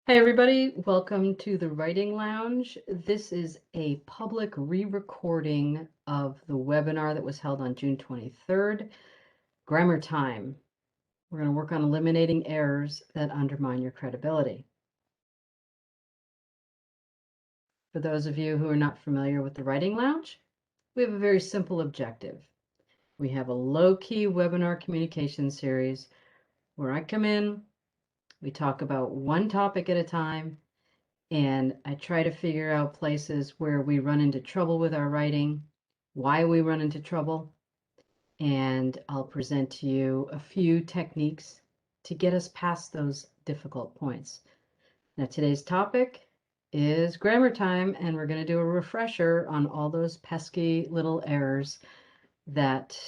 Hey everybody, welcome to the Writing Lounge. This is a public re-recording of the webinar that was held on June 23rd, Grammar Time. We're going to work on eliminating errors that undermine your credibility. For those of you who are not familiar with the Writing Lounge, we have a very simple objective. We have a low-key webinar communication series where I come in, we talk about one topic at a time, and I try to figure out places where we run into trouble with our writing, why we run into trouble, and I'll present to you a few techniques to get us past those difficult points. Now, today's topic is grammar time, and we're going to do a refresher on all those pesky little errors that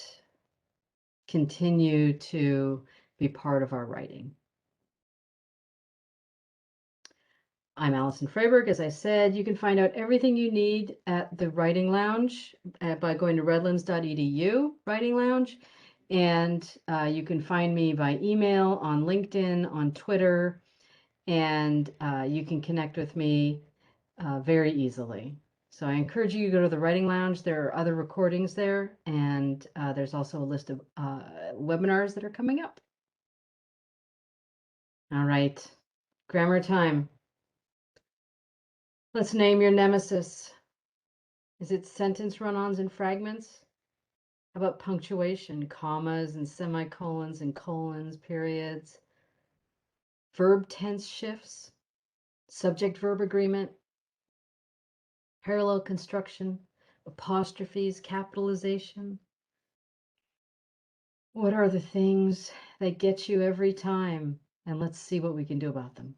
continue to be part of our writing. I'm Allison Freyberg. As I said, you can find out everything you need at the Writing Lounge by going to redlands.edu, Writing Lounge. And you can find me by email, on LinkedIn, on Twitter, and you can connect with me very easily. So I encourage you to go to the Writing Lounge. There are other recordings there, and there's also a list of webinars that are coming up. All right, grammar time. Let's name your nemesis. Is it sentence run-ons and fragments? How about punctuation, commas and semicolons and colons, periods? Verb tense shifts, subject-verb agreement, parallel construction, apostrophes, capitalization? What are the things that get you every time? And let's see what we can do about them.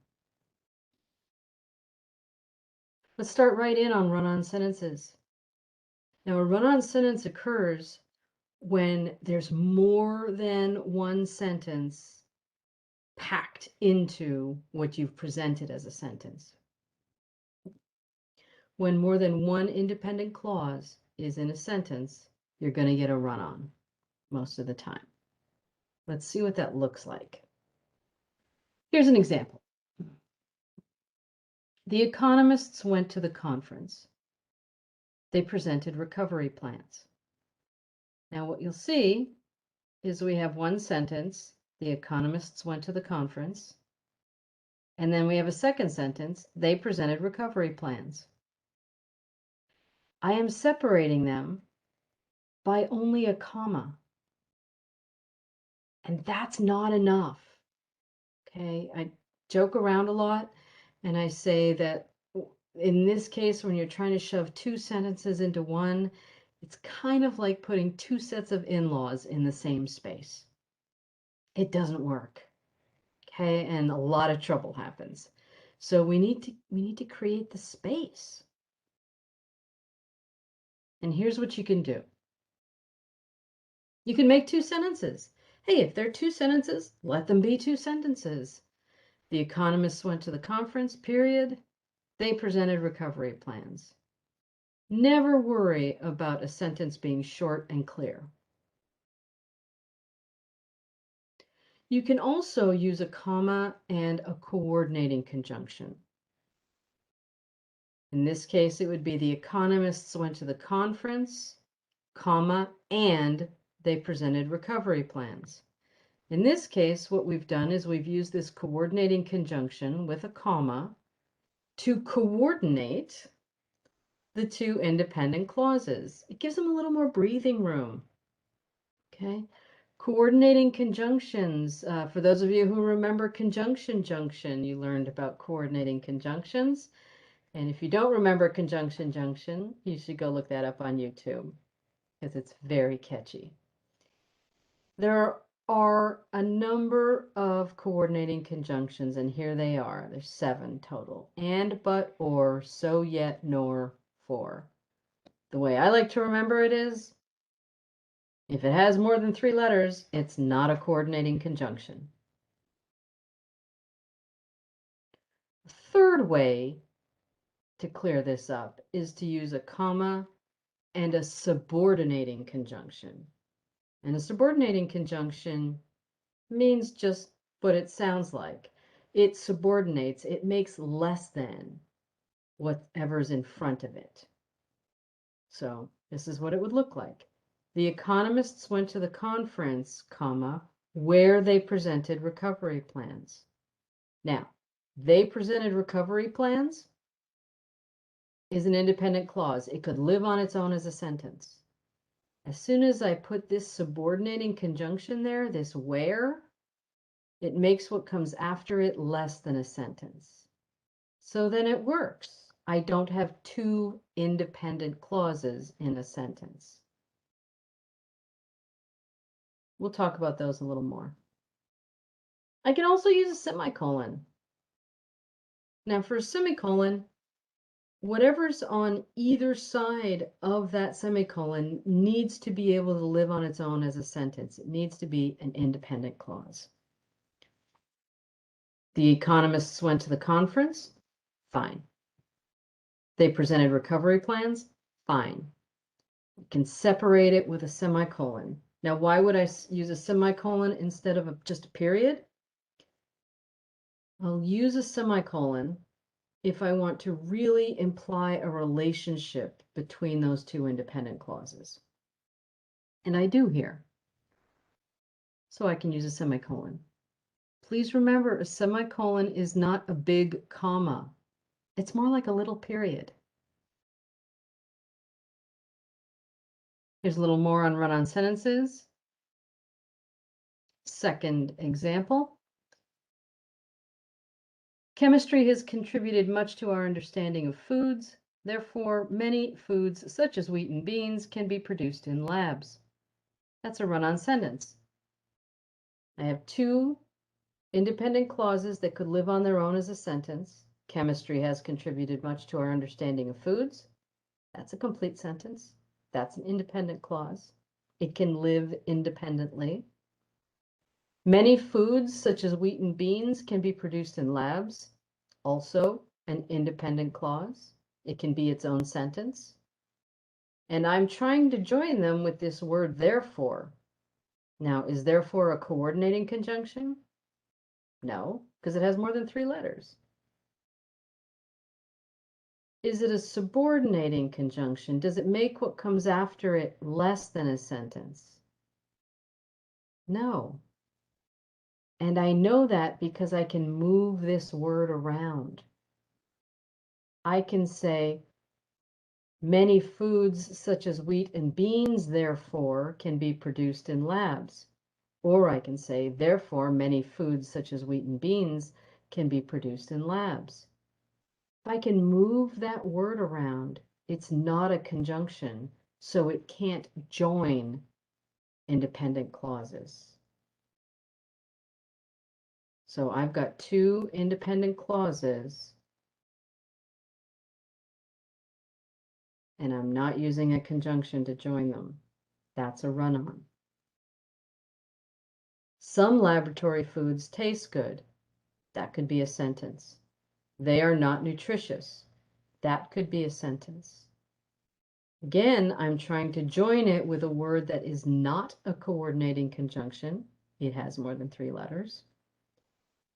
Let's start right in on run-on sentences. Now, a run-on sentence occurs when there's more than one sentence packed into what you've presented as a sentence. When more than one independent clause is in a sentence, you're going to get a run-on most of the time. Let's see what that looks like. Here's an example. The economists went to the conference. They presented recovery plans. Now what you'll see is we have one sentence, the economists went to the conference, and then we have a second sentence, they presented recovery plans. I am separating them by only a comma. And that's not enough. Okay, I joke around a lot and I say that in this case, when you're trying to shove two sentences into one, it's kind of like putting two sets of in-laws in the same space. It doesn't work. Okay, and a lot of trouble happens. So we need to create the space. And here's what you can do. You can make two sentences. Hey, if they're two sentences, let them be two sentences. The economists went to the conference, period. They presented recovery plans. Never worry about a sentence being short and clear. You can also use a comma and a coordinating conjunction. In this case, it would be the economists went to the conference, comma, and they presented recovery plans. In this case, what we've done is we've used this coordinating conjunction with a comma to coordinate the two independent clauses. It gives them a little more breathing room. Okay, coordinating conjunctions. For those of you who remember conjunction junction, you learned about coordinating conjunctions. And if you don't remember conjunction junction, you should go look that up on YouTube because it's very catchy. There are a number of coordinating conjunctions, and here they are. There's 7 total. And, but, or, so, yet, nor, for. The way I like to remember it is, if it has more than 3 letters, it's not a coordinating conjunction. The third way to clear this up is to use a comma and a subordinating conjunction. And a subordinating conjunction means just what it sounds like. it subordinates, it makes less than whatever's in front of it. So this is what it would look like. The economists went to the conference, comma, where they presented recovery plans. Now, they presented recovery plans is an independent clause. It could live on its own as a sentence. As soon as I put this subordinating conjunction there, this where, it makes what comes after it less than a sentence. So then it works. I don't have two independent clauses in a sentence. We'll talk about those a little more. I can also use a semicolon. Now for a semicolon, whatever's on either side of that semicolon needs to be able to live on its own as a sentence. It needs to be an independent clause. The economists went to the conference. Fine. They presented recovery plans. Fine. You can separate it with a semicolon. Now, why would I use a semicolon instead of just a period? I'll use a semicolon if I want to really imply a relationship between those two independent clauses. And I do here. So I can use a semicolon. Please remember, a semicolon is not a big comma. It's more like a little period. Here's a little more on run-on sentences. Second example. Chemistry has contributed much to our understanding of foods. Therefore, many foods, such as wheat and beans, can be produced in labs. That's a run-on sentence. I have two independent clauses that could live on their own as a sentence. Chemistry has contributed much to our understanding of foods. That's a complete sentence. That's an independent clause. It can live independently. Many foods, such as wheat and beans, can be produced in labs. Also, an independent clause. It can be its own sentence. And I'm trying to join them with this word therefore. Now, is therefore a coordinating conjunction? No, because it has more than 3 letters. Is it a subordinating conjunction? Does it make what comes after it less than a sentence? No. And I know that because I can move this word around. I can say, many foods such as wheat and beans, therefore, can be produced in labs. Or I can say, therefore, many foods such as wheat and beans can be produced in labs. If I can move that word around, it's not a conjunction, so it can't join independent clauses. So I've got two independent clauses, and I'm not using a conjunction to join them. That's a run-on. Some laboratory foods taste good. That could be a sentence. They are not nutritious. That could be a sentence. Again, I'm trying to join it with a word that is not a coordinating conjunction. It has more than 3 letters.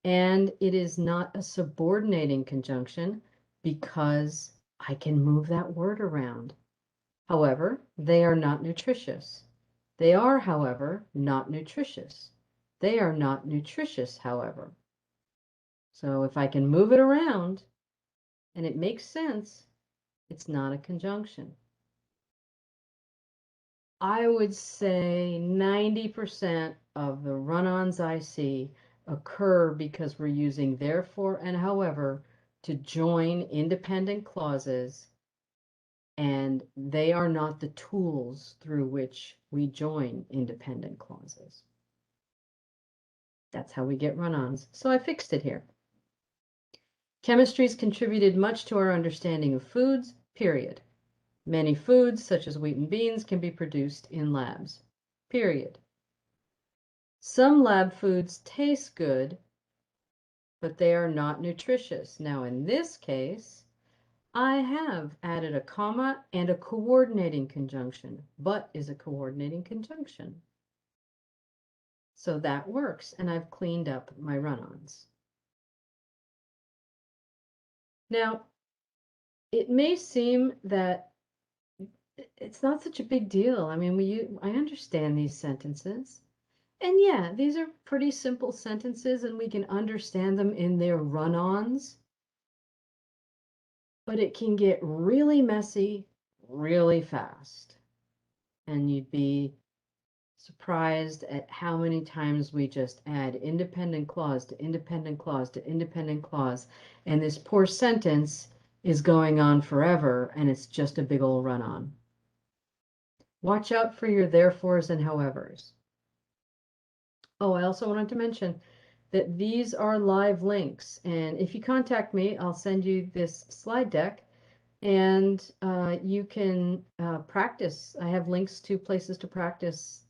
And it is not a subordinating conjunction because I can move that word around. However, they are not nutritious. They are, however, not nutritious. They are not nutritious, however. So if I can move it around and it makes sense, it's not a conjunction. I would say 90% of the run-ons I see occur because we're using therefore and however to join independent clauses, and they are not the tools through which we join independent clauses. That's how we get run-ons. So I fixed it here. Chemistry's contributed much to our understanding of foods, period. Many foods, such as wheat and beans, can be produced in labs, period. Some lab foods taste good, but they are not nutritious. Now, in this case, I have added a comma and a coordinating conjunction. But is a coordinating conjunction. So that works, and I've cleaned up my run-ons. Now, it may seem that it's not such a big deal. I mean, I understand these sentences. And yeah, these are pretty simple sentences and we can understand them in their run-ons. But it can get really messy really fast. And you'd be surprised at how many times we just add independent clause to independent clause to independent clause. And this poor sentence is going on forever and it's just a big old run-on. Watch out for your therefores and howevers. Oh, I also wanted to mention that these are live links. And if you contact me, I'll send you this slide deck and you can practice. I have links to places to practice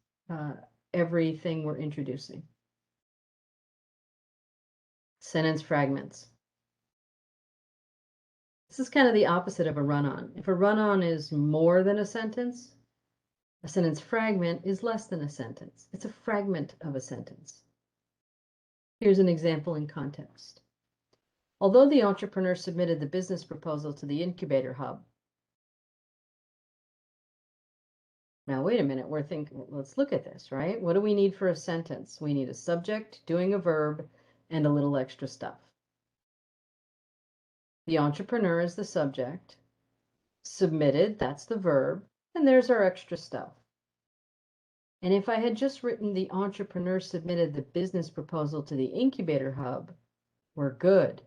everything we're introducing. Sentence fragments. This is kind of the opposite of a run-on. If a run-on is more than a sentence fragment is less than a sentence. It's a fragment of a sentence. Here's an example in context. Although the entrepreneur submitted the business proposal to the incubator hub. Now, wait a minute, we're thinking, let's look at this, right? What do we need for a sentence? We need a subject, doing a verb, and a little extra stuff. The entrepreneur is the subject. Submitted, that's the verb, and there's our extra stuff. And if I had just written the entrepreneur submitted the business proposal to the incubator hub, we're good.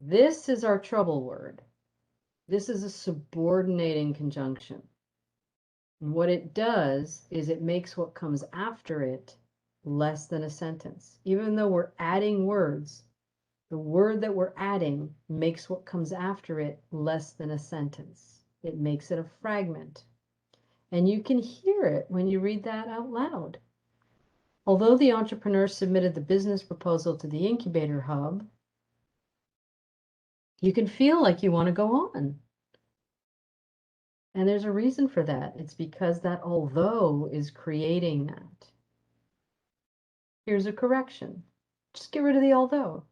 This is our trouble word. This is a subordinating conjunction. And what it does is it makes what comes after it less than a sentence. Even though we're adding words, the word that we're adding makes what comes after it less than a sentence. It makes it a fragment. And you can hear it when you read that out loud. Although the entrepreneur submitted the business proposal to the incubator hub, you can feel like you want to go on. And there's a reason for that. It's because that although is creating that. Here's a correction. Just get rid of the although.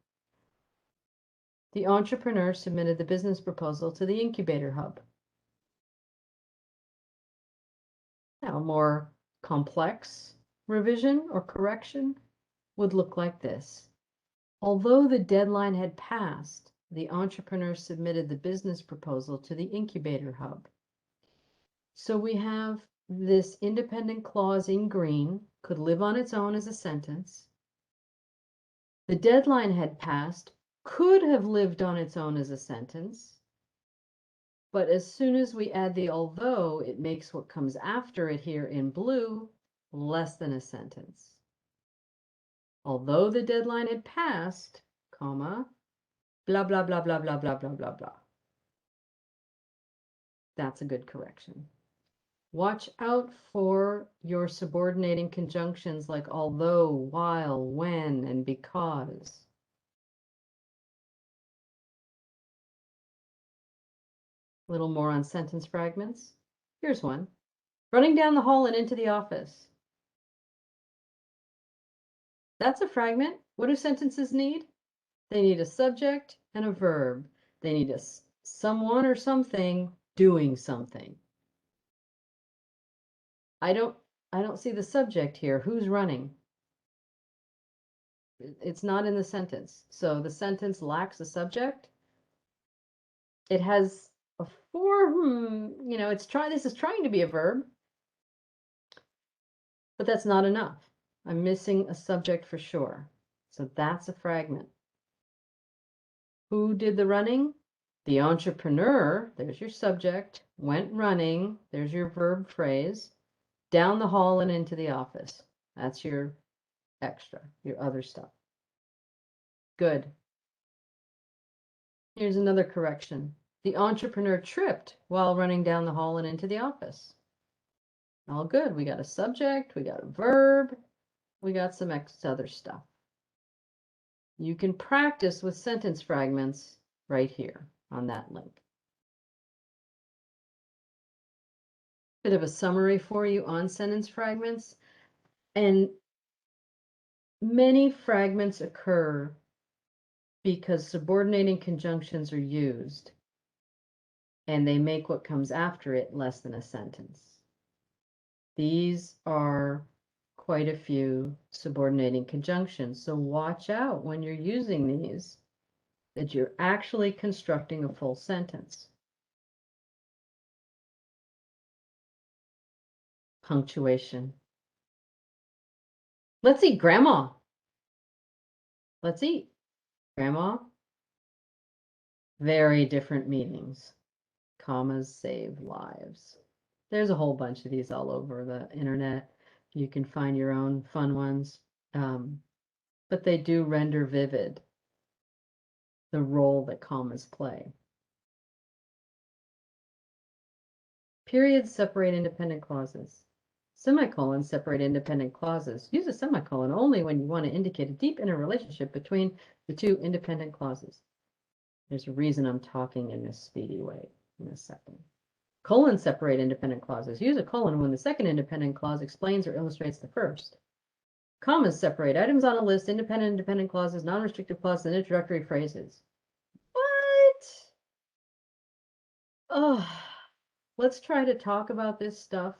The entrepreneur submitted the business proposal to the incubator hub. Now, a more complex revision or correction would look like this. Although the deadline had passed, the entrepreneur submitted the business proposal to the incubator hub. So we have this independent clause in green, could live on its own as a sentence. The deadline had passed, could have lived on its own as a sentence. But as soon as we add the although, it makes what comes after it here in blue less than a sentence. Although the deadline had passed, comma, blah, blah, blah, blah, blah, blah, blah, blah, blah. That's a good correction. Watch out for your subordinating conjunctions like although, while, when, and because. A little more on sentence fragments. Here's one. Running down the hall and into the office. That's a fragment. What do sentences need? They need a subject and a verb. They need someone or something doing something. I don't see the subject here. Who's running? It's not in the sentence. So the sentence lacks a subject. It has a form, this is trying to be a verb, but that's not enough. I'm missing a subject for sure. So that's a fragment. Who did the running? The entrepreneur, there's your subject, went running, there's your verb phrase, down the hall and into the office. That's your extra, your other stuff. Good. Here's another correction. The entrepreneur tripped while running down the hall and into the office. All good. We got a subject, we got a verb, we got some other stuff. You can practice with sentence fragments right here on that link. Bit of a summary for you on sentence fragments. And many fragments occur because subordinating conjunctions are used and they make what comes after it less than a sentence. These are quite a few subordinating conjunctions, so watch out when you're using these that you're actually constructing a full sentence. Punctuation. Let's eat, Grandma. Let's eat, Grandma. Very different meanings. Commas save lives. There's a whole bunch of these all over the internet. You can find your own fun ones, but they do render vivid the role that commas play. Periods separate independent clauses. Semicolons separate independent clauses. Use a semicolon only when you want to indicate a deep interrelationship between the two independent clauses. There's a reason I'm talking in this speedy way in a second. Colons separate independent clauses. Use a colon when the second independent clause explains or illustrates the first. Commas separate items on a list, independent clauses, non-restrictive clauses, and introductory phrases. What? Oh, let's try to talk about this stuff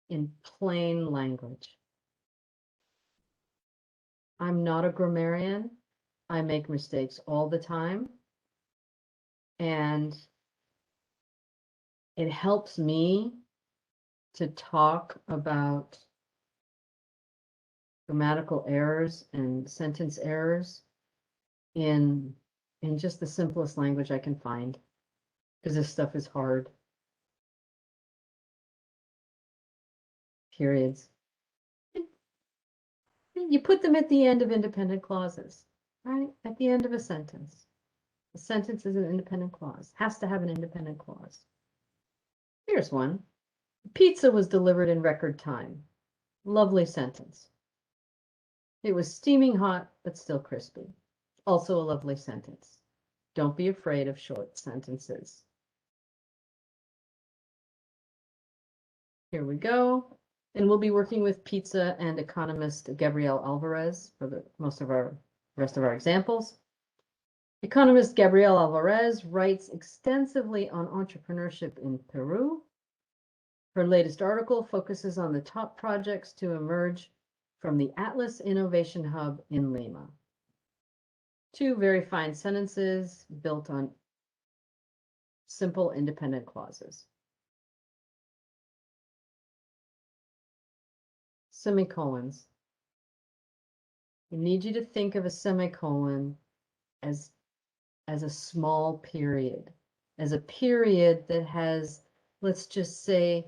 in plain language. I'm not a grammarian. I make mistakes all the time. And it helps me to talk about grammatical errors and sentence errors in just the simplest language I can find, because this stuff is hard. Periods. You put them at the end of independent clauses, right? At the end of a sentence. A sentence is an independent clause, has to have an independent clause. Here's one. Pizza was delivered in record time. Lovely sentence. It was steaming hot, but still crispy. Also a lovely sentence. Don't be afraid of short sentences. Here we go. And we'll be working with pizza and economist Gabriel Alvarez for the rest of our examples. Economist Gabriel Alvarez writes extensively on entrepreneurship in Peru. Her latest article focuses on the top projects to emerge from the Atlas Innovation Hub in Lima. Two very fine sentences built on simple independent clauses. Semicolons. I need you to think of a semicolon as a small period, as a period that has, let's just say,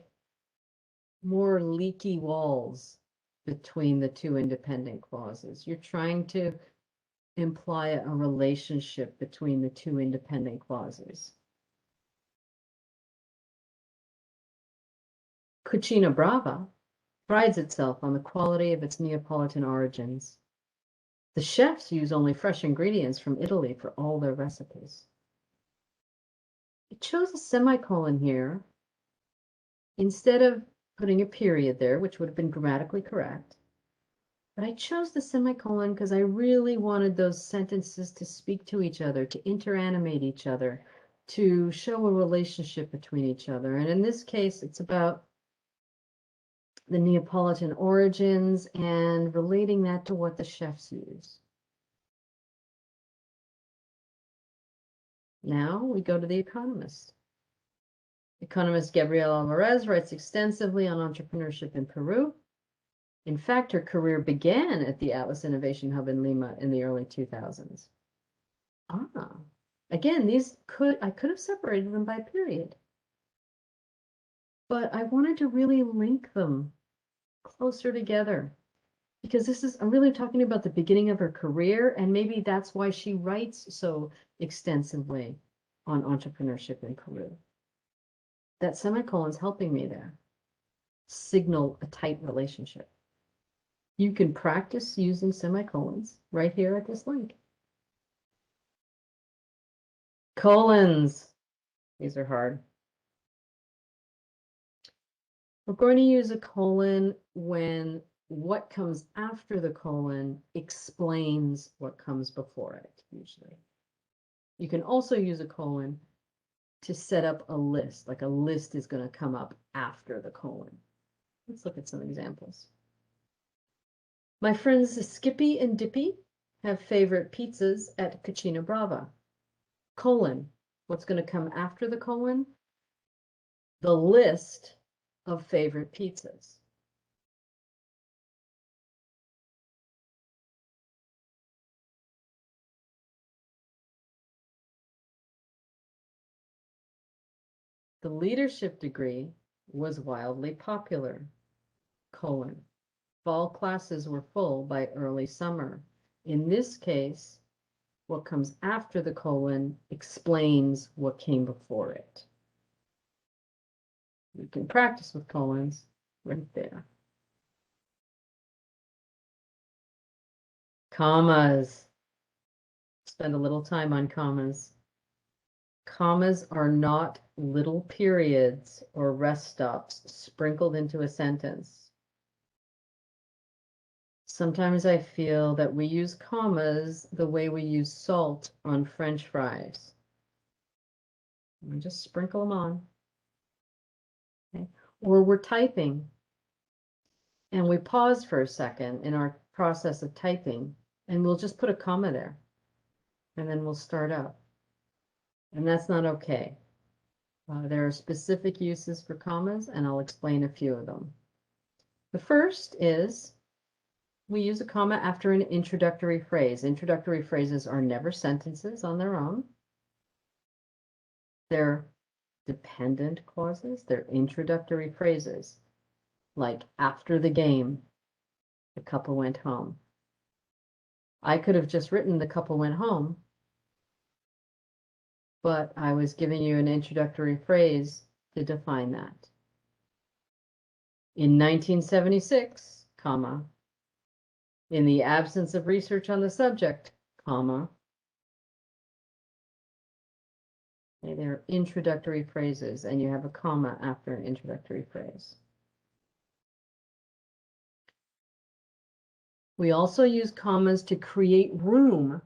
more leaky walls between the two independent clauses. You're trying to imply a relationship between the two independent clauses. Cucina Brava prides itself on the quality of its Neapolitan origins. The chefs use only fresh ingredients from Italy for all their recipes. I chose a semicolon here instead of putting a period there, which would have been grammatically correct. But I chose the semicolon because I really wanted those sentences to speak to each other, to interanimate each other, to show a relationship between each other. And in this case, it's about the Neapolitan origins and relating that to what the chefs use. Now we go to The Economist. Economist Gabriel Alvarez writes extensively on entrepreneurship in Peru. In fact, her career began at the Atlas Innovation Hub in Lima in the early 2000s. Again, I could have separated them by period, but I wanted to really link them closer together because I'm really talking about the beginning of her career, and maybe that's why she writes so extensively on entrepreneurship in Peru. That semicolon's helping me there signal a tight relationship. You can practice using semicolons right here at this link. Colons. These are hard. We're going to use a colon when what comes after the colon explains what comes before it, usually. You can also use a colon to set up a list, like a list is going to come up after the colon. Let's look at some examples. My friends Skippy and Dippy have favorite pizzas at Cucina Brava. Colon, what's going to come after the colon? The list of favorite pizzas. The leadership degree was wildly popular. Colon. Fall classes were full by early summer. In this case, what comes after the colon explains what came before it. You can practice with colons right there. Commas. Spend a little time on commas. Commas are not little periods or rest stops sprinkled into a sentence. Sometimes I feel that we use commas the way we use salt on French fries. We just sprinkle them on. Okay? Or we're typing and we pause for a second in our process of typing and we'll just put a comma there and then we'll start up. And that's not okay. There are specific uses for commas and I'll explain a few of them. The first is we use a comma after an introductory phrase. Introductory phrases are never sentences on their own. They're dependent clauses. They're introductory phrases, like after the game, the couple went home. I could have just written the couple went home, but I was giving you an introductory phrase to define that. In 1976, comma, in the absence of research on the subject, comma. Okay, they're introductory phrases, and you have a comma after an introductory phrase. We also use commas to create room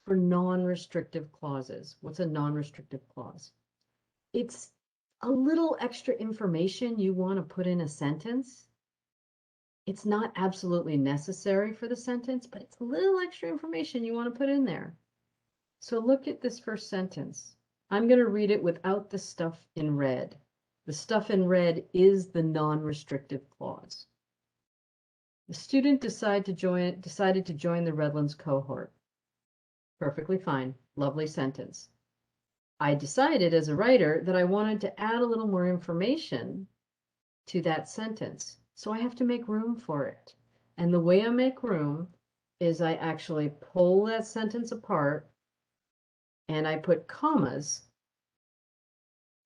for non-restrictive clauses. What's a non-restrictive clause? It's a little extra information you want to put in a sentence. It's not absolutely necessary for the sentence, but it's a little extra information you want to put in there. So look at this first sentence. I'm going to read it without the stuff in red. The stuff in red is the non-restrictive clause. The student decided to join the Redlands cohort. Perfectly fine. Lovely sentence. I decided as a writer that I wanted to add a little more information to that sentence. So I have to make room for it. And the way I make room is I actually pull that sentence apart and I put commas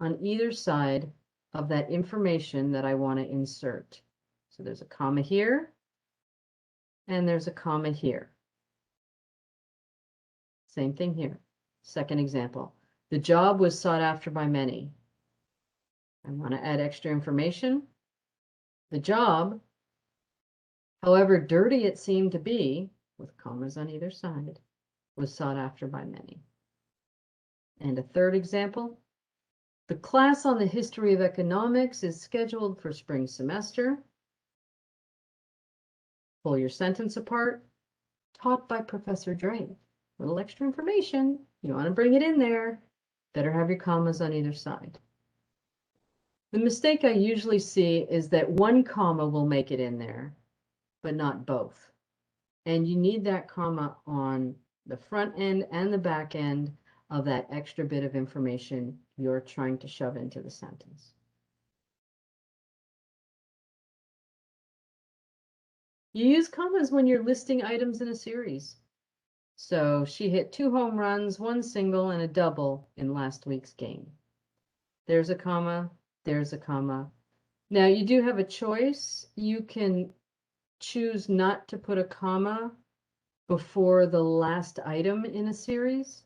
on either side of that information that I want to insert. So there's a comma here and there's a comma here. Same thing here. Second example. The job was sought after by many. I want to add extra information. The job, however dirty it seemed to be, with commas on either side, was sought after by many. And a third example. The class on the history of economics is scheduled for spring semester. Pull your sentence apart. Taught by Professor Dre. A little extra information. You want to bring it in there. Better have your commas on either side. The mistake I usually see is that one comma will make it in there, but not both. And you need that comma on the front end and the back end of that extra bit of information you're trying to shove into the sentence. You use commas when you're listing items in a series. So she hit 2 home runs, 1 single, and a double in last week's game. There's a comma, there's a comma. Now you do have a choice. You can choose not to put a comma before the last item in a series.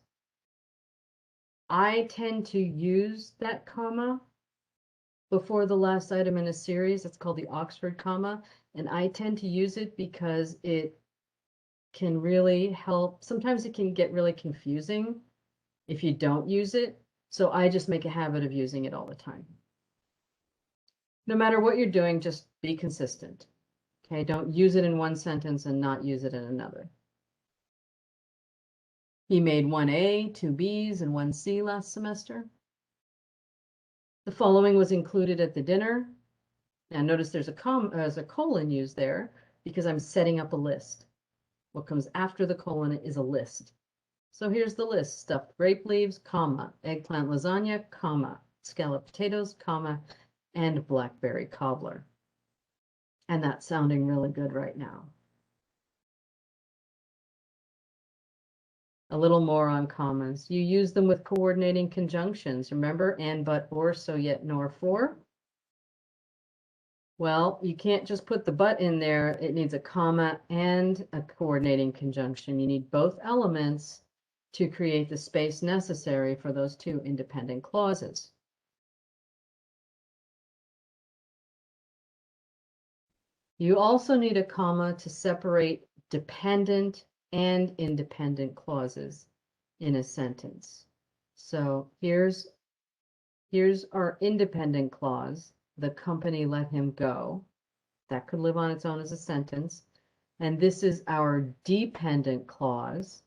I tend to use that comma before the last item in a series. It's called the Oxford comma, and I tend to use it because it can really help. Sometimes it can get really confusing if you don't use it, so I just make a habit of using it all the time. No matter what you're doing, just be consistent. Okay, don't use it in one sentence and not use it in another. He made 1A, 2 Bs, and 1 C last semester. The following was included at the dinner. Now notice there's a colon used there because I'm setting up a list. What comes after the colon is a list. So here's the list: stuffed grape leaves, comma, eggplant lasagna, comma, scalloped potatoes, comma, and blackberry cobbler. And that's sounding really good right now. A little more on commas. You use them with coordinating conjunctions. Remember, and, but, or, so, yet, nor, for. Well, you can't just put the but in there. It needs a comma and a coordinating conjunction. You need both elements to create the space necessary for those two independent clauses. You also need a comma to separate dependent and independent clauses in a sentence. So here's our independent clause. The company let him go. That could live on its own as a sentence. And this is our dependent clause.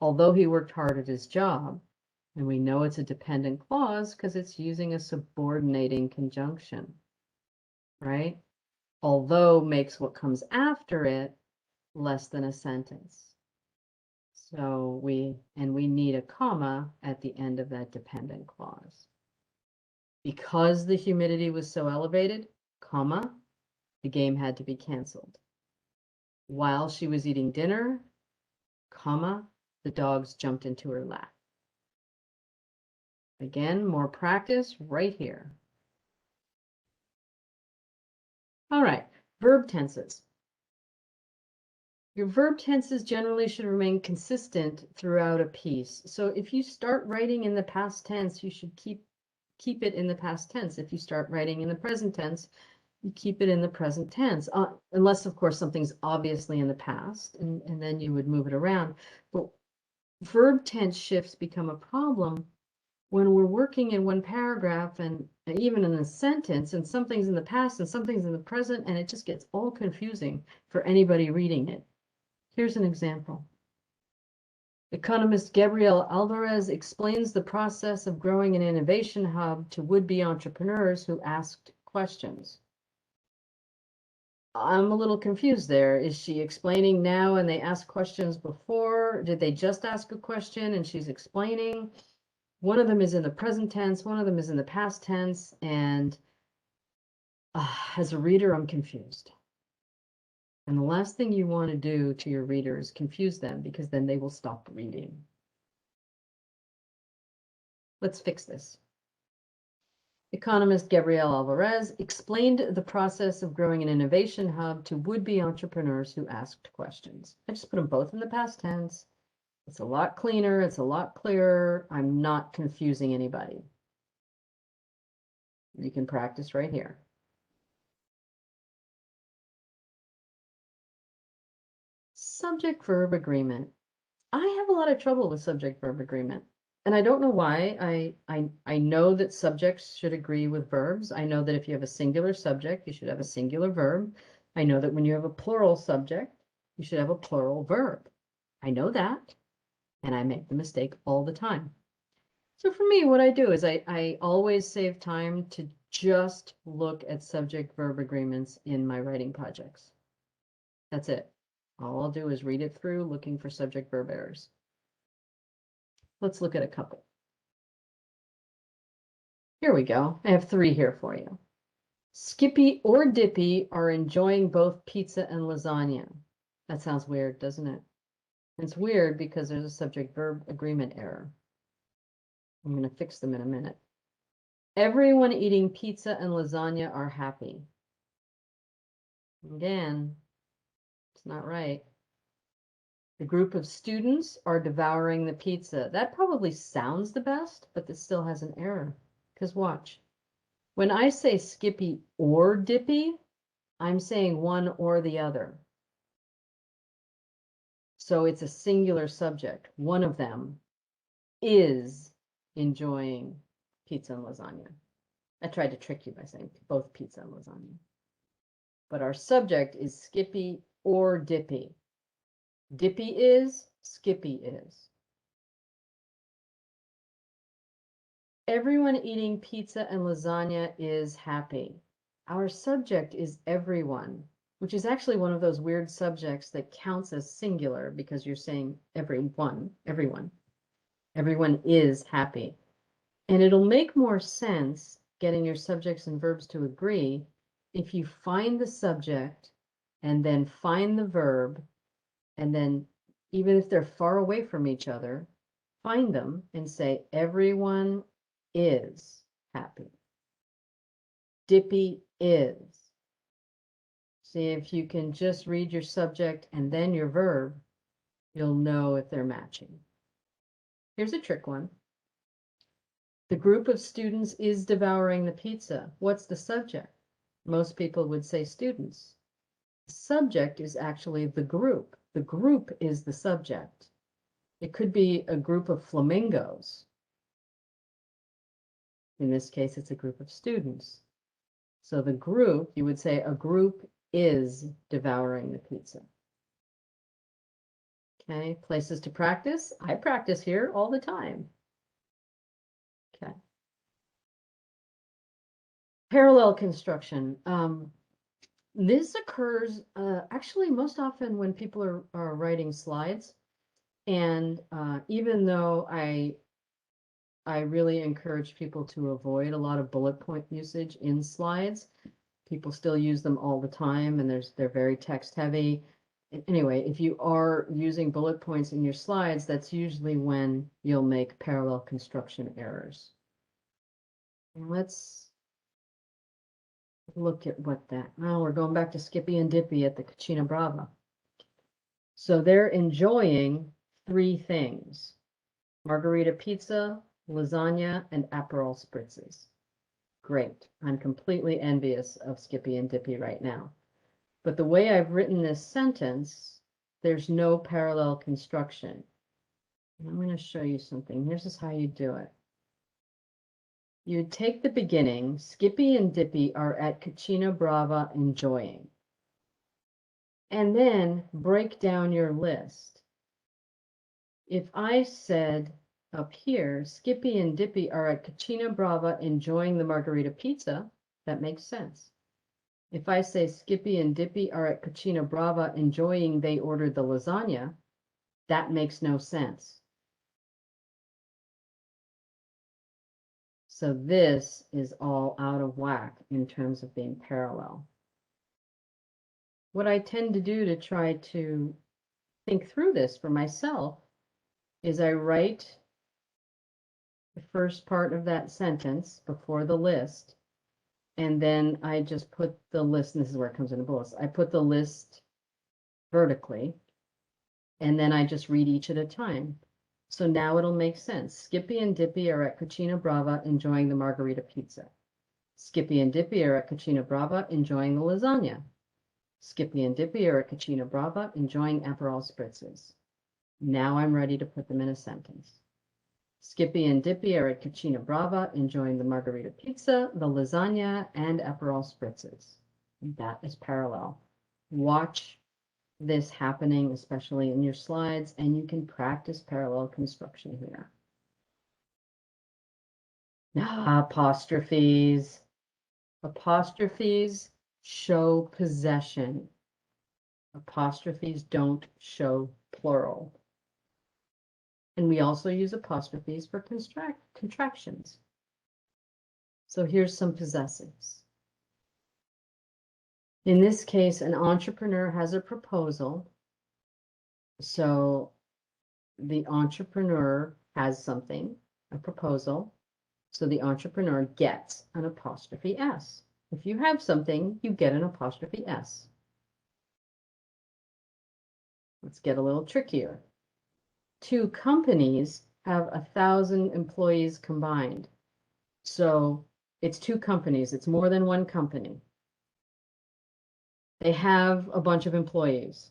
Although he worked hard at his job, and we know it's a dependent clause because it's using a subordinating conjunction, right? Although makes what comes after it less than a sentence. So we need a comma at the end of that dependent clause. Because the humidity was so elevated, comma, the game had to be canceled. While she was eating dinner, comma, the dogs jumped into her lap. Again, more practice right here. All right, verb tenses. Your verb tenses generally should remain consistent throughout a piece. So if you start writing in the past tense, you should keep it in the past tense. If you start writing in the present tense, you keep it in the present tense, unless, of course, something's obviously in the past, and then you would move it around. But verb tense shifts become a problem when we're working in one paragraph and even in a sentence, and something's in the past and something's in the present, and it just gets all confusing for anybody reading it. Here's an example. Economist Gabriel Alvarez explains the process of growing an innovation hub to would-be entrepreneurs who asked questions. I'm a little confused there. Is she explaining now and they asked questions before? Did they just ask a question and she's explaining? One of them is in the present tense, one of them is in the past tense, and as a reader, I'm confused. And the last thing you want to do to your reader is confuse them, because then they will stop reading. Let's fix this. Economist Gabriel Alvarez explained the process of growing an innovation hub to would-be entrepreneurs who asked questions. I just put them both in the past tense. It's a lot cleaner. It's a lot clearer. I'm not confusing anybody. You can practice right here. Subject-verb agreement. I have a lot of trouble with subject-verb agreement. And I don't know why. I know that subjects should agree with verbs. I know that if you have a singular subject, you should have a singular verb. I know that when you have a plural subject, you should have a plural verb. I know that, and I make the mistake all the time. So for me, what I do is I always save time to just look at subject-verb agreements in my writing projects. That's it. All I'll do is read it through, looking for subject-verb errors. Let's look at a couple. Here we go. I have 3 here for you. Skippy or Dippy are enjoying both pizza and lasagna. That sounds weird, doesn't it? It's weird because there's a subject-verb agreement error. I'm going to fix them in a minute. Everyone eating pizza and lasagna are happy. Again, it's not right. The group of students are devouring the pizza. That probably sounds the best, but this still has an error. Because watch. When I say Skippy or Dippy, I'm saying one or the other. So it's a singular subject. One of them is enjoying pizza and lasagna. I tried to trick you by saying both pizza and lasagna. But our subject is Skippy or Dippy. Dippy is, Skippy is. Everyone eating pizza and lasagna is happy. Our subject is everyone, which is actually one of those weird subjects that counts as singular because you're saying everyone. Everyone is happy. And it'll make more sense getting your subjects and verbs to agree if you find the subject and then find the verb, and then even if they're far away from each other, find them and say everyone is happy. Dippy is. See, if you can just read your subject and then your verb, you'll know if they're matching. Here's a trick one. The group of students is devouring the pizza. What's the subject? Most people would say students. The subject is actually the group. The group is the subject. It could be a group of flamingos. In this case, it's a group of students. So the group, you would say a group is devouring the pizza. Okay, places to practice. I practice here all the time. Okay. Parallel construction. This occurs actually most often when people are writing slides. And even though I really encourage people to avoid a lot of bullet point usage in slides, people still use them all the time, and they're very text heavy. Anyway, if you are using bullet points in your slides, that's usually when you'll make parallel construction errors. And let's look at what that, oh, we're going back to Skippy and Dippy at the Cucina Brava. So they're enjoying three things: margarita pizza, lasagna, and Aperol spritzes. Great. I'm completely envious of Skippy and Dippy right now. But the way I've written this sentence, there's no parallel construction. And I'm going to show you something. Here's how you do it. You take the beginning, Skippy and Dippy are at Cucina Brava enjoying. And then break down your list. If I said up here, Skippy and Dippy are at Cucina Brava enjoying the margarita pizza, that makes sense. If I say Skippy and Dippy are at Cucina Brava enjoying they ordered the lasagna, that makes no sense. So this is all out of whack in terms of being parallel. What I tend to do to try to think through this for myself is I write the first part of that sentence before the list, and then I just put the list, and this is where it comes into bullets. I put the list vertically, and then I just read each at a time. So now it'll make sense. Skippy and Dippy are at Cucina Brava enjoying the margarita pizza. Skippy and Dippy are at Cucina Brava enjoying the lasagna. Skippy and Dippy are at Cucina Brava enjoying Aperol spritzes. Now I'm ready to put them in a sentence. Skippy and Dippy are at Cucina Brava enjoying the margarita pizza, the lasagna, and Aperol spritzes. That is parallel. Watch this happening, especially in your slides, and you can practice parallel construction here. Apostrophes. Apostrophes show possession. Apostrophes don't show plural. And we also use apostrophes for contractions. So here's some possessives. In this case, an entrepreneur has a proposal. So the entrepreneur has something, a proposal. So the entrepreneur gets an apostrophe S. If you have something, you get an apostrophe S. Let's get a little trickier. Two companies have 1,000 employees combined. So It's two companies. It's more than one company. They have a bunch of employees.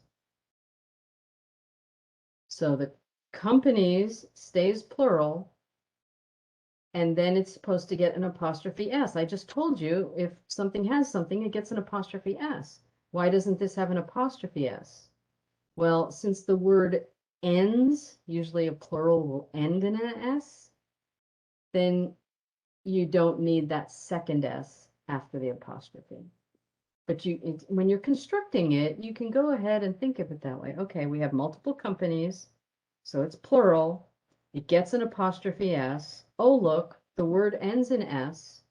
So the companies stays plural, and then it's supposed to get an apostrophe S. I just told you if something has something, it gets an apostrophe S. Why doesn't this have an apostrophe S? Well, since the word ends, usually a plural will end in an S, then you don't need that second S after the apostrophe. But when you're constructing it, you can go ahead and think of it that way. Okay, we have multiple companies, so it's plural. It gets an apostrophe S. Oh, look, the word ends in S.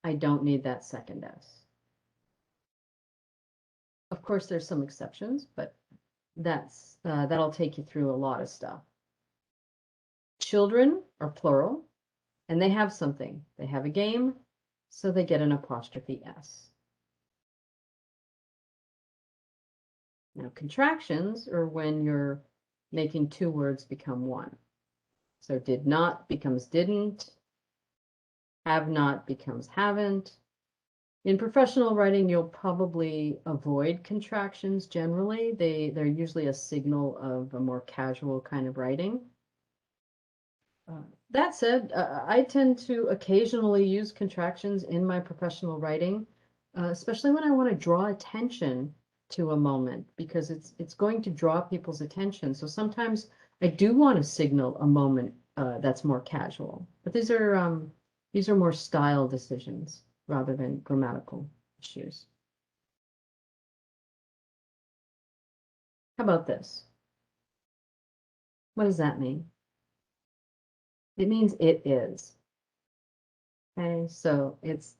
I don't need that second S. Of course, there's some exceptions, but that'll take you through a lot of stuff. Children are plural, and they have something. They have a game, so they get an apostrophe S. Now, contractions are when you're making two words become one. So did not becomes didn't, have not becomes haven't. In professional writing, you'll probably avoid contractions generally. They're usually a signal of a more casual kind of writing. That said, I tend to occasionally use contractions in my professional writing, especially when I want to draw attention to a moment, because it's going to draw people's attention. So sometimes I do want to signal a moment that's more casual, but these are more style decisions rather than grammatical issues. How about this? What does that mean? It means it is. Okay, so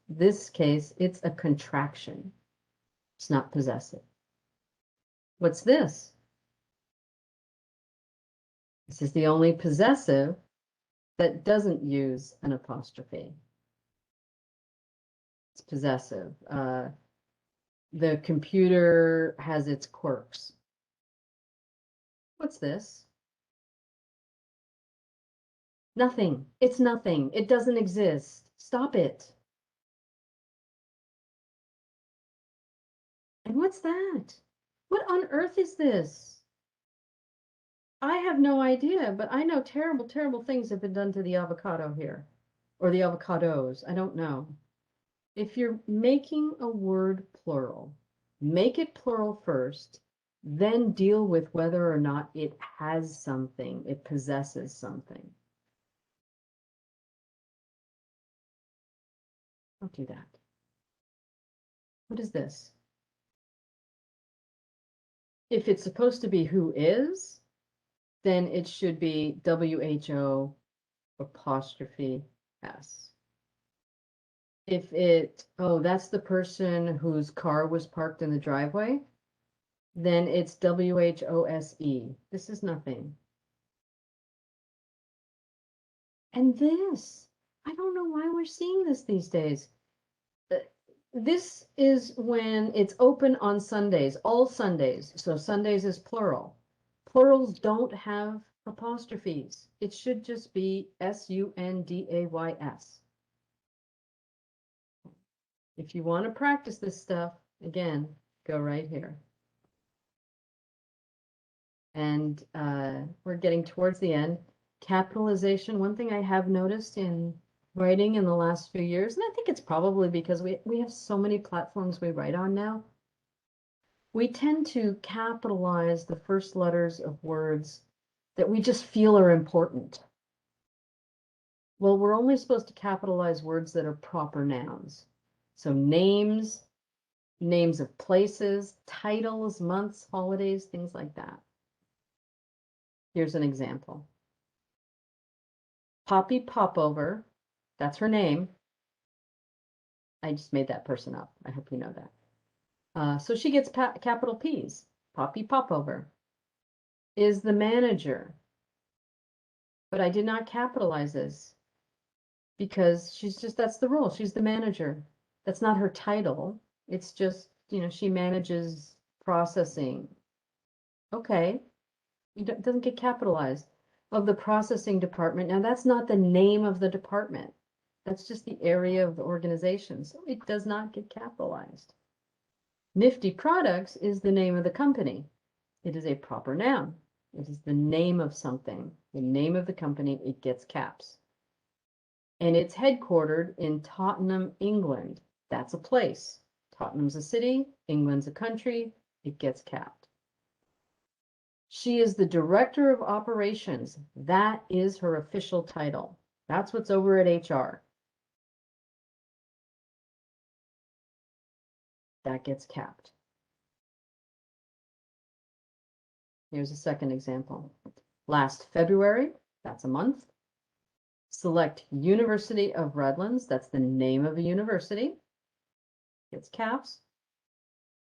this case, it's a contraction. It's not possessive. What's this? This is the only possessive that doesn't use an apostrophe. It's possessive. The computer has its quirks. What's this? Nothing. It's nothing. It doesn't exist. Stop it. And what's that? What on earth is this? I have no idea, but I know terrible, terrible things have been done to the avocado here, or the avocados. I don't know. If you're making a word plural, make it plural first, then deal with whether or not it has something, it possesses something. Don't do that. What is this? If it's supposed to be who is, then it should be WHO apostrophe S. If that's the person whose car was parked in the driveway, then it's WHOSE. This is nothing. And this, I don't know why we're seeing this these days. This is when it's open on Sundays, all Sundays. So Sundays is plural. Plurals don't have apostrophes. It should just be SUNDAYS. If you want to practice this stuff, again, go right here. And we're getting towards the end. Capitalization, one thing I have noticed in writing in the last few years, and I think it's probably because we have so many platforms we write on now, we tend to capitalize the first letters of words that we just feel are important. Well, we're only supposed to capitalize words that are proper nouns. So names, names of places, titles, months, holidays, things like that. Here's an example. Poppy Popover, that's her name. I just made that person up. I hope you know that. So she gets capital P's. Poppy Popover is the manager. But I did not capitalize this because that's the rule. She's the manager. That's not her title. It's just, she manages processing. Okay. It doesn't get capitalized. Of the processing department. Now, that's not the name of the department. That's just the area of the organization, so it does not get capitalized. Nifty Products is the name of the company. It is a proper noun. It is the name of something, the name of the company. It gets caps. And it's headquartered in Tottenham, England. That's a place. Tottenham's a city, England's a country. It gets capped. She is the director of operations. That is her official title. That's what's over at HR. That gets capped. Here's a second example. Last February, that's a month. Select University of Redlands. That's the name of a university. Gets caps.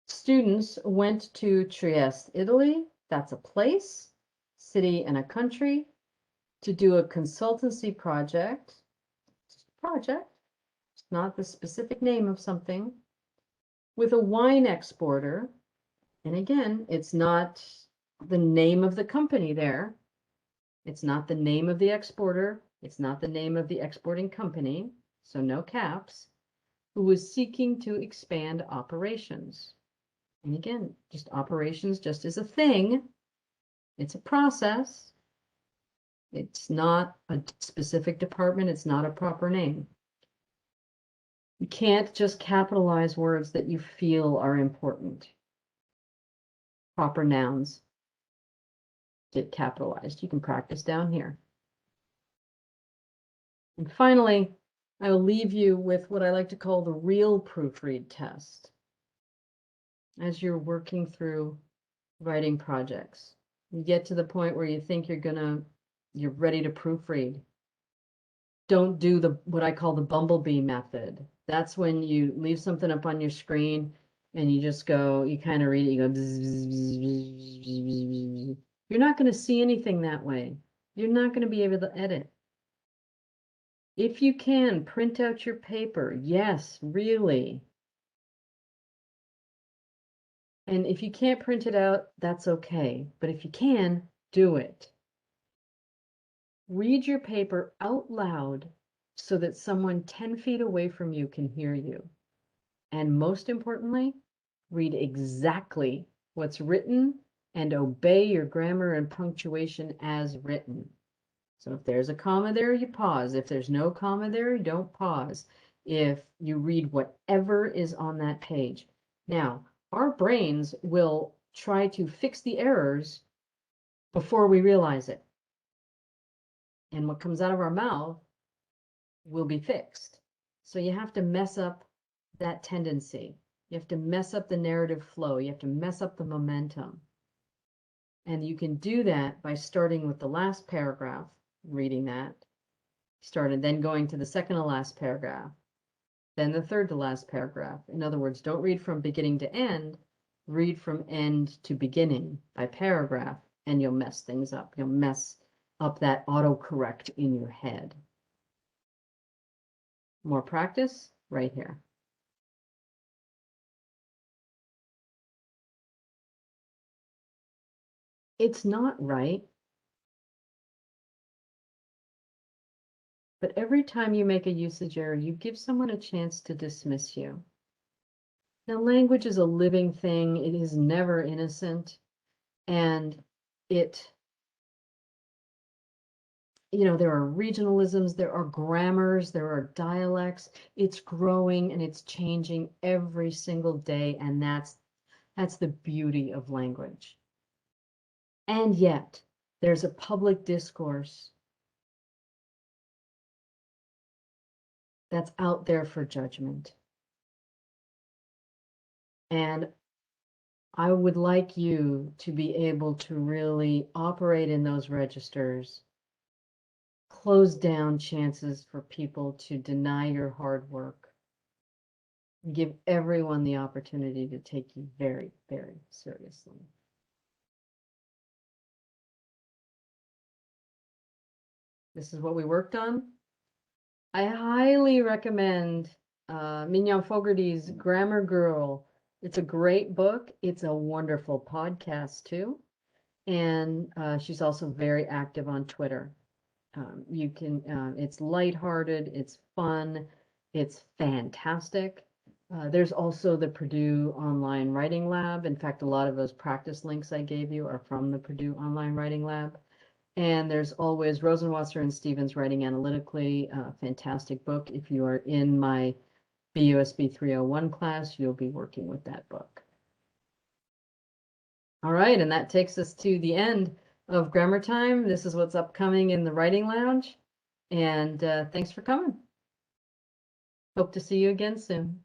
Students went to Trieste, Italy. That's a place, city, and a country to do a consultancy project. It's not the specific name of something, with a wine exporter. And again, it's not the name of the company there. It's not the name of the exporter. It's not the name of the exporting company, so no caps, who was seeking to expand operations. And again, just operations just is a thing. It's a process. It's not a specific department. It's not a proper name. You can't just capitalize words that you feel are important. Proper nouns get capitalized. You can practice down here. And finally, I will leave you with what I like to call the real proofread test. As you're working through writing projects, you get to the point where you think you're ready to proofread. Don't do what I call the bumblebee method. That's when you leave something up on your screen and you just go, you kind of read it, you go, bzz, bzz, bzz, bzz, bzz, bzz. You're not going to see anything that way. You're not going to be able to edit. If you can, print out your paper. Yes, really. And if you can't print it out, that's okay. But if you can, do it. Read your paper out loud so that someone 10 feet away from you can hear you. And most importantly, read exactly what's written and obey your grammar and punctuation as written. So if there's a comma there, you pause. If there's no comma there, you don't pause. If you read whatever is on that page. Now, our brains will try to fix the errors before we realize it. And what comes out of our mouth will be fixed. So you have to mess up that tendency. You have to mess up the narrative flow. You have to mess up the momentum. And you can do that by starting with the last paragraph, reading that, then going to the second to last paragraph, then the third to last paragraph. In other words, don't read from beginning to end, read from end to beginning by paragraph, and you'll mess things up. You'll mess up that autocorrect in your head. More practice right here. It's not right, but every time you make a usage error, you give someone a chance to dismiss you. Now, language is a living thing. It is never innocent. And there are regionalisms, there are grammars, there are dialects. It's growing and it's changing every single day. And that's the beauty of language. And yet, there's a public discourse that's out there for judgment. And I would like you to be able to really operate in those registers, close down chances for people to deny your hard work, and give everyone the opportunity to take you very, very seriously. This is what we worked on. I highly recommend Mignon Fogarty's Grammar Girl. It's a great book. It's a wonderful podcast too. And she's also very active on Twitter. You can, it's lighthearted, it's fun, it's fantastic. There's also the Purdue Online Writing Lab. In fact, a lot of those practice links I gave you are from the Purdue Online Writing Lab. And there's always Rosenwasser and Stevens Writing Analytically, a fantastic book. If you are in my BUSB 301 class, you'll be working with that book. All right, and that takes us to the end of Grammar Time. This is what's upcoming in the Writing Lounge. And thanks for coming. Hope to see you again soon.